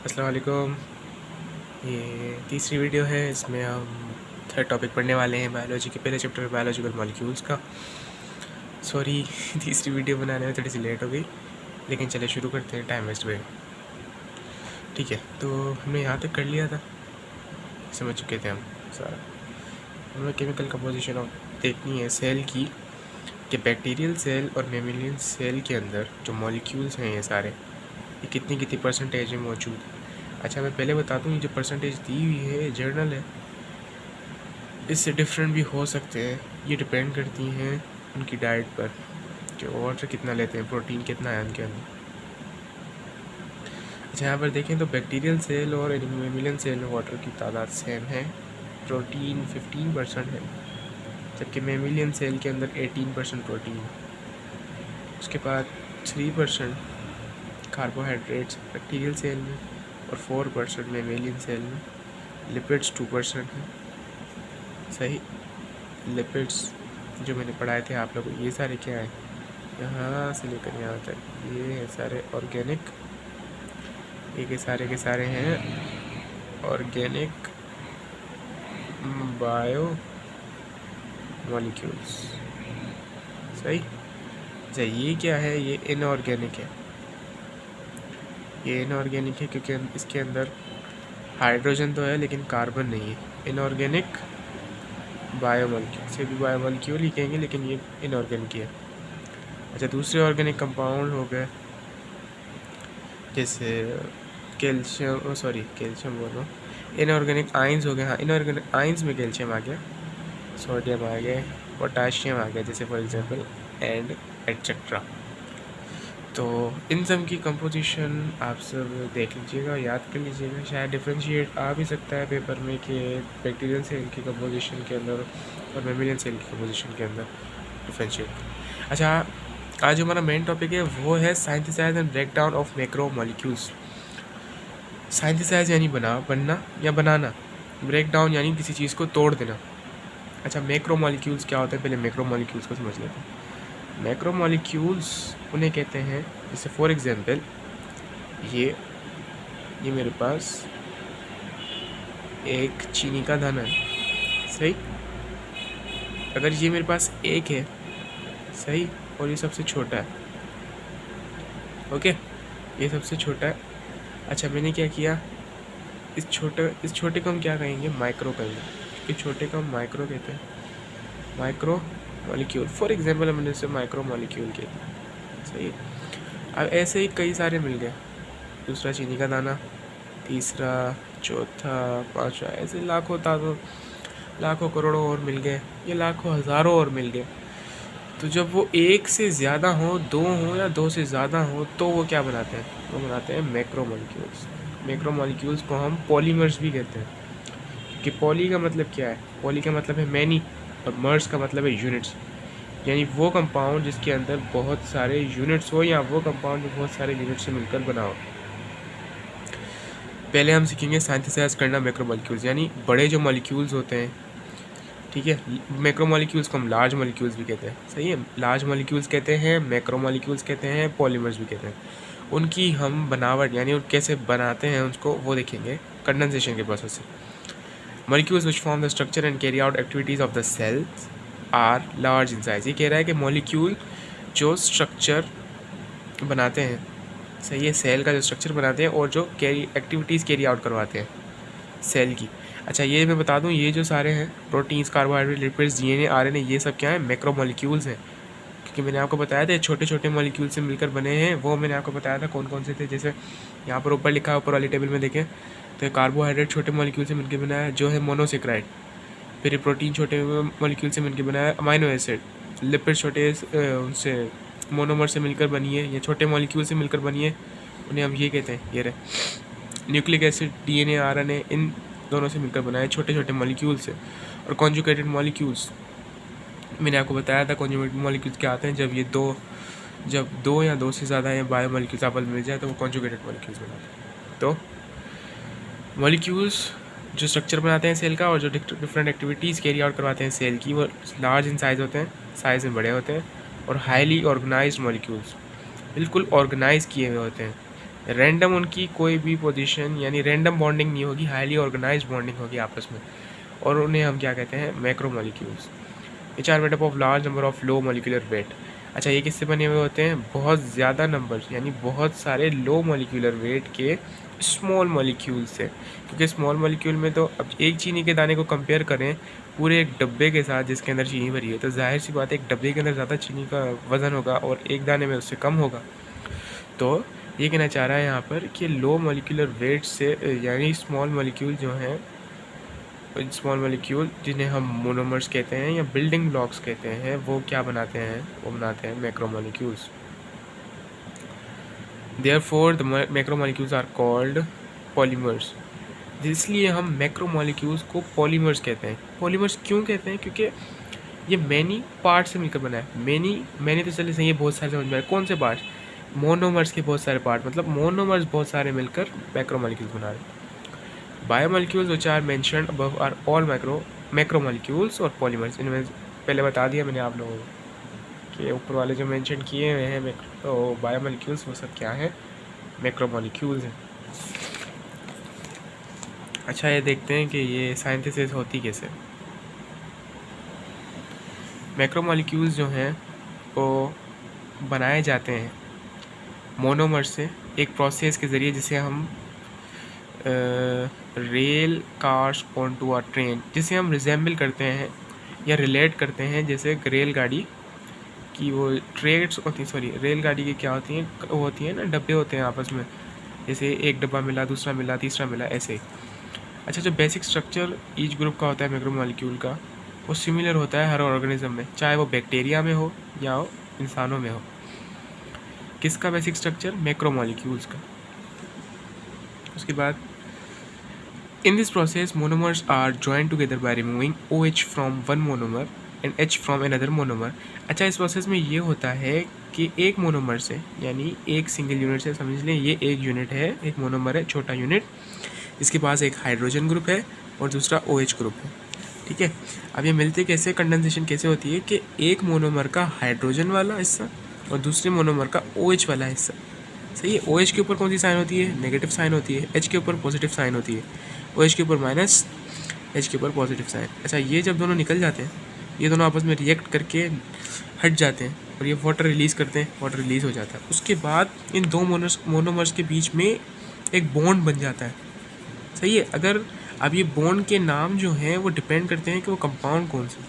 अस्सलाम वालेकुम। ये तीसरी वीडियो है, इसमें हम थर्ड टॉपिक पढ़ने वाले हैं बायोलॉजी के पहले चैप्टर बायोलॉजिकल मॉलिक्यूल्स का। सॉरी तीसरी वीडियो बनाने में थोड़ी सी लेट हो गई, लेकिन चले शुरू करते हैं, टाइम वेस्ट हुए। ठीक है, तो हमने यहाँ तक कर लिया था, समझ चुके थे हम सारा। हमें केमिकल कंपोजिशन ऑफ देखनी है सेल की, कि बैक्टीरियल सेल और मेमेलियन सेल के अंदर जो मॉलिक्यूल्स हैं ये सारे, ये कितनी परसेंटेज में मौजूद है। अच्छा, मैं पहले बता दूँ, ये जो परसेंटेज दी हुई है जर्नल है, इससे डिफरेंट भी हो सकते हैं। ये डिपेंड करती हैं उनकी डाइट पर, कि वाटर कितना लेते हैं, प्रोटीन कितना है उनके अंदर। अच्छा, यहाँ पर देखें तो बैक्टीरियल सेल और मेमेलियन सेल में वाटर की तादाद सेम है, प्रोटीन 15% है, जबकि मेमेलियन सेल के अंदर 18% प्रोटीन है। उसके बाद 3% कार्बोहाइड्रेट्स बैक्टीरियल सेल में और 4% मेमेलियन सेल में। लिपिड्स 2% है। सही, लिपिड्स जो मैंने पढ़ाए थे आप लोगों को, ये सारे क्या है, यहाँ से लेकर यहाँ तक ये है सारे ऑर्गेनिक, ये के सारे हैं ऑर्गेनिक बायो मॉलिक्यूल्स। सही। अच्छा, ये क्या है, ये इनऑर्गेनिक है। ये इनऑर्गेनिक है क्योंकि इसके अंदर हाइड्रोजन तो है लेकिन कार्बन नहीं है। इनऑर्गेनिक बायोमॉलिक्यूल से भी बायोमॉलिक्यूल ही कहेंगे, लेकिन ये इनऑर्गेनिक है। अच्छा, दूसरे ऑर्गेनिक कंपाउंड हो गए जैसे कैल्शियम बोलो, इनऑर्गेनिक आयंस हो गए। हाँ, इनऑर्गेनिक आयंस में कैल्शियम आ गया, सोडियम आ गया, पोटाशियम आ गया, जैसे फॉर एग्जांपल एंड एटसेट्रा। तो इन सब की कंपोजिशन आप सब देख लीजिएगा, याद कर लीजिएगा। शायद डिफ्रेंशिएट आ भी सकता है पेपर में कि बैक्टीरियल सेल की कंपोजिशन के अंदर और मेमेलियन सेल की कंपोजिशन के अंदर डिफ्रेंशिएट। अच्छा, आज हमारा मेन टॉपिक है वो है synthesise and breakdown of macro molecules. Synthesise यानी बनना या बनाना, ब्रेकडाउन यानी किसी चीज़ को तोड़ देना। अच्छा, मैक्रो मॉलिक्यूल्स क्या होते हैं, पहले मैक्रो मॉलिक्यूल्स को समझ लेते हैं। मैक्रो मॉलिक्यूल्स उन्हें कहते हैं, जैसे फॉर एग्जांपल ये मेरे पास एक चीनी का दाना है। सही, अगर ये मेरे पास एक है, सही, और ये सबसे छोटा है, ओके, ये सबसे छोटा है। अच्छा, मैंने क्या किया, इस छोटे को हम क्या कहेंगे, माइक्रो कहेंगे, क्योंकि छोटे को हम माइक्रो कहते हैं, माइक्रो मॉलिक्यूल। फॉर एग्जांपल हमने इसे माइक्रो मॉलिक्यूल किया। सही। अब ऐसे ही कई सारे मिल गए, दूसरा चीनी का दाना, तीसरा, चौथा, पांचवा, ऐसे लाखों करोड़ों और मिल गए, ये लाखों हज़ारों और मिल गए। तो जब वो एक से ज़्यादा हो, दो हो या दो से ज़्यादा हो, तो वो क्या बनाते हैं, वो बनाते हैं मैक्रो मॉलिक्यूल्स। मैक्रो मॉलिक्यूल्स को हम पॉलीमर्स भी कहते हैं, कि पॉली का मतलब क्या है, पॉली का मतलब है मैनी, और मर्स का मतलब है यूनिट्स, यानी वो कंपाउंड जिसके अंदर बहुत सारे यूनिट्स हो, या वो कंपाउंड जो बहुत सारे यूनिट से मिलकर बना हो। पहले हम सीखेंगे सिंथेसाइज करना मैक्रो मॉलिक्यूल्स, यानी बड़े जो मॉलिक्यूल्स होते हैं, ठीक है। मैक्रो मॉलिक्यूल्स को हम लार्ज मॉलिक्यूल्स भी कहते हैं। सही है, लार्ज मॉलिक्यूल्स कहते हैं, मैक्रो मॉलिक्यूल्स कहते हैं, पॉलीमर्स भी कहते हैं। उनकी हम बनावट यानी कैसे बनाते हैं उसको वो देखेंगे कंडेंसेशन के प्रोसेस से। Molecules which form the structure and carry out activities of the cells are large in size. ये कह रहा है कि मॉलिक्यूल जो स्ट्रक्चर बनाते हैं, सही है, सेल का जो स्ट्रक्चर बनाते हैं और जो एक्टिविटीज़ कैरी आउट करवाते हैं सेल की। अच्छा, ये मैं बता दूं, ये जो सारे हैं proteins, carbohydrate, lipids, DNA, RNA, ये सब क्या है, मैक्रो मॉलिक्यूल्स हैं। क्योंकि मैंने आपको बताया था छोटे छोटे मॉलिक्यूल से मिलकर बने हैं, वो मैंने आपको बताया था कौन कौन से थे। जैसे यहाँ पर ऊपर लिखा है, ऊपर वाली टेबल में देखें तो कार्बोहाइड्रेट छोटे मॉलिक्यूल से मिलकर बना है जो है मोनोसेक्राइड, फिर प्रोटीन छोटे मॉलिक्यूल से मिलकर बना है अमाइनो एसिड, लिपिड छोटे उनसे मोनोमर से मिलकर बनी है, या छोटे मॉलिक्यूल से मिलकर बनी है, उन्हें हम ये कहते हैं। ये रहे न्यूक्लिक एसिड, डीएनए, आरएनए, इन दोनों से मिलकर बनाए छोटे छोटे मॉलिक्यूल से। और कॉन्जुगेटेड मॉलिक्यूल्स मैंने आपको बताया था, कॉन्जुगेटेड मॉलिक्यूल्स क्या आते हैं, जब दो या दो से ज़्यादा या बायो मॉलिक्यूल्स आपस में मिल जाए तो वो कॉन्जुगेटेड मॉलिक्यूल्स बनाते हैं। तो मॉलिक्यूल्स जो स्ट्रक्चर बनाते हैं सेल का और जो डिफरेंट एक्टिविटीज़ कैरी आउट करवाते हैं सेल की, वो लार्ज इन साइज़ होते हैं, साइज़ में बड़े होते हैं, और हाईली ऑर्गेनाइज्ड मॉलिक्यूल्स, बिल्कुल ऑर्गेनाइज किए हुए होते हैं। रैंडम उनकी कोई भी पोजीशन यानी रैंडम बॉन्डिंग नहीं होगी, हाईली ऑर्गेनाइज्ड बॉन्डिंग होगी आपस में, और उन्हें हम क्या कहते हैं, macromolecules. Which are made up of large number of low molecular weight. अच्छा, ये किससे बने हुए होते हैं, बहुत ज़्यादा नंबर यानी बहुत सारे लो मोलिकुलर वेट के स्मॉल मोलिक्यूल से। क्योंकि स्मॉल मोलिक्यूल में तो अब एक चीनी के दाने को कंपेयर करें पूरे एक डब्बे के साथ जिसके अंदर चीनी भरी है, तो जाहिर सी बात है एक डब्बे के अंदर ज़्यादा चीनी का वज़न होगा और एक दाने में उससे कम होगा। तो ये कहना चाह रहा है यहाँ पर कि लो मोलिकुलर वेट से यानी स्मॉल मोलिक्यूल जो हैं, स्मॉल मोलिक्यूल जिन्हें हम मोनोमर्स कहते हैं या बिल्डिंग ब्लॉक्स कहते हैं, वो क्या बनाते हैं, वो बनाते हैं macromolecules. Therefore the macromolecules are called polymers. इसलिए हम मैक्रोमोलिक्यूल्स को पॉलीमर्स कहते हैं। पॉलीमर्स क्यों कहते हैं, क्योंकि ये मैनी पार्ट से मिलकर बना है। मैनी तो चले सही है, बहुत सारे समझ में आए। कौन से पार्ट, मोनोमर्स के बहुत सारे पार्ट, मतलब मोनोमर्स बहुत सारे मिलकर मैक्रोमोलिक्यूल्स बना रहे हैं। Biomolecules which are mentioned above are all macromolecules और पॉलीमर्स। इनमें पहले बता दिया मैंने आप लोगों को कि ऊपर वाले जो मेंशन किए हुए हैं तो बायोमोलिक्यूल्स वो सब क्या है, मैक्रोमोलिक्यूल्स हैं। अच्छा, ये देखते हैं कि ये साइंथिसिस होती कैसे। मैक्रोमोलिक्यूल्स जो हैं वो बनाए जाते हैं मोनोमर से एक प्रोसेस के ज़रिए, जिसे हम rail cars on to a train, जिसे हम रिजेंबल करते हैं या रिलेट करते हैं, जैसे रेलगाड़ी की वो ट्रेड्स होती हैं, सॉरी रेलगाड़ी की क्या होती हैं, वो होती हैं ना डब्बे होते हैं आपस में, जैसे एक डब्बा मिला, दूसरा मिला, तीसरा मिला, ऐसे। अच्छा, जो बेसिक स्ट्रक्चर ईच ग्रुप का होता है मैक्रोमोलिक्यूल का, वो सिमिलर होता है हर ऑर्गेनिज्म में, चाहे वो बैक्टीरिया में हो या हो इंसानों में हो। किसका बेसिक स्ट्रक्चर, मैक्रोमोलिक्यूल्स का। उसके बाद in this process monomers are joined together by removing OH from one monomer and H from another monomer. अच्छा, इस प्रोसेस में ये होता है कि एक मोनोमर से यानी एक सिंगल यूनिट से, समझ लें ये एक यूनिट है, एक मोनोमर है, छोटा यूनिट, इसके पास एक हाइड्रोजन ग्रुप है और दूसरा OH ग्रुप है। ठीक है, अब ये मिलते कैसे, कंडेंसेशन कैसे होती है कि एक मोनोमर का हाइड्रोजन वाला हिस्सा और दूसरे मोनोमर का OH वाला हिस्सा, सही है, OH के ऊपर कौन सी साइन होती है, नेगेटिव साइन होती है, H के ऊपर पॉजिटिव साइन होती है, OH के ऊपर माइनस, H के ऊपर पॉजिटिव साइन। अच्छा, ये जब दोनों निकल जाते हैं, ये दोनों आपस में रिएक्ट करके हट जाते हैं और ये वाटर रिलीज़ करते हैं, वाटर रिलीज़ हो जाता है। उसके बाद इन दो मोनोमर्स के बीच में एक बॉन्ड बन जाता है, सही है। अगर अब ये बॉन्ड के नाम जो हैं वो डिपेंड करते हैं कि वो कंपाउंड कौन से,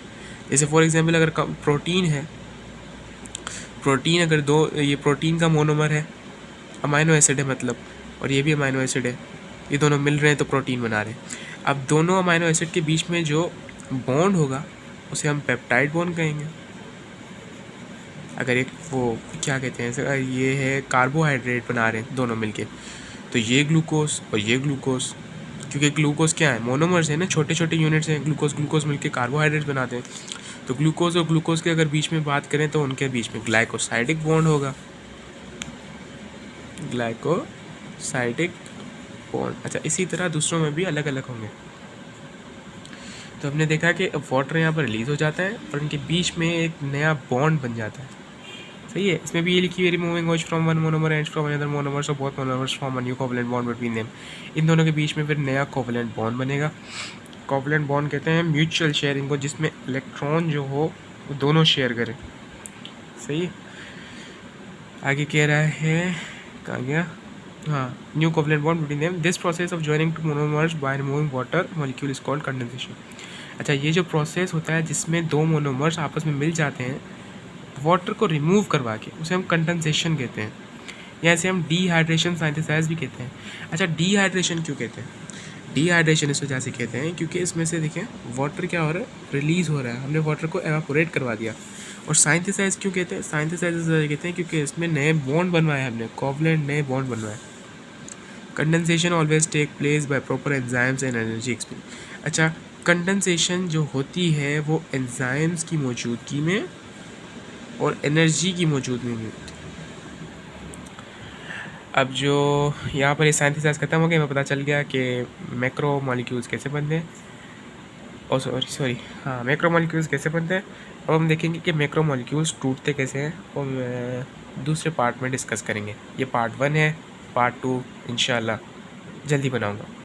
जैसे फॉर एग्जांपल अगर प्रोटीन है, प्रोटीन अगर दो, ये प्रोटीन का मोनोमर है, अमाइनो एसिड है मतलब, और ये भी अमाइनो एसिड है, ये दोनों मिल रहे हैं तो प्रोटीन बना रहे हैं। अब दोनों अमाइनो एसिड के बीच में जो बॉन्ड होगा उसे हम पेप्टाइड बॉन्ड कहेंगे। अगर एक वो क्या कहते हैं, ये है कार्बोहाइड्रेट बना रहे हैं दोनों मिलके, तो ये ग्लूकोज और ये ग्लूकोज, क्योंकि ग्लूकोज क्या है, मोनोमर्स है ना, छोटे छोटे यूनिट्स हैं, ग्लूकोज मिलके कार्बोहाइड्रेट बनाते हैं। तो ग्लूकोज और ग्लूकोज के अगर बीच में बात करें तो उनके बीच में ग्लाइकोसाइडिक बॉन्ड होगा, ग्लाइकोसाइडिक बॉन्ड। अच्छा, इसी तरह दूसरों में भी अलग अलग होंगे। तो हमने देखा कि वाटर यहाँ पर रिलीज़ हो जाता है और इनके बीच में एक नया बॉन्ड बन जाता है, सही है। इसमें भी ये लिखी हुई removing OH from one monomer and from another monomer, so both monomers form a new covalent bond between them. इन दोनों के बीच में फिर नया कोवलेंट बॉन्ड बनेगा। कोवलेंट बॉन्ड कहते हैं म्यूचुअल शेयरिंग को, जिसमें इलेक्ट्रॉन जो हो वो दोनों शेयर करें, सही है। आगे कह रहा है, कहाँ गया, हाँ, new covalent bond between them. This process of joining two monomers by removing water molecule is called condensation. अच्छा, ये जो प्रोसेस होता है जिसमें दो मोनोमर्स आपस में मिल जाते हैं वाटर को रिमूव करवा के, उसे हम कंडेंसेशन कहते हैं, या इसे हम डिहाइड्रेशन सिंथेसाइज भी कहते हैं। अच्छा, डिहाइड्रेशन क्यों कहते हैं, डिहाइड्रेशन इस वजह से कहते हैं क्योंकि इसमें से देखें वाटर क्या हो रहा है, रिलीज़ हो रहा है, हमने वाटर को एवापोरेट करवा दिया। और साइंथिसाइज क्यों कहते हैं, साइंथिसाइज इस वजह से कहते हैं क्योंकि इसमें नए बॉन्ड बनवाए, हमने कोवलेंट नए बॉन्ड बनवाए। Condensation always take place by proper enzymes and energy expense. अच्छा, कंडेंसेशन जो होती है वो एंजाइम्स की मौजूदगी में और एनर्जी की मौजूदगी में होती है। अब जो यहाँ पर ये साइंथिसाइज खत्म हो गया, हमें पता चल गया कि मैक्रो मॉलिक्यूल्स कैसे बनते हैं, और सॉरी हाँ, मैक्रो मॉलिक्यूल्स कैसे बनते हैं। अब हम देखेंगे कि मैक्रो मॉलिक्यूल्स टूटते कैसे हैं, और दूसरे पार्ट में डिस्कस करेंगे। ये पार्ट 1 है, पार्ट 2 इंशाल्लाह जल्दी बनाऊँगा।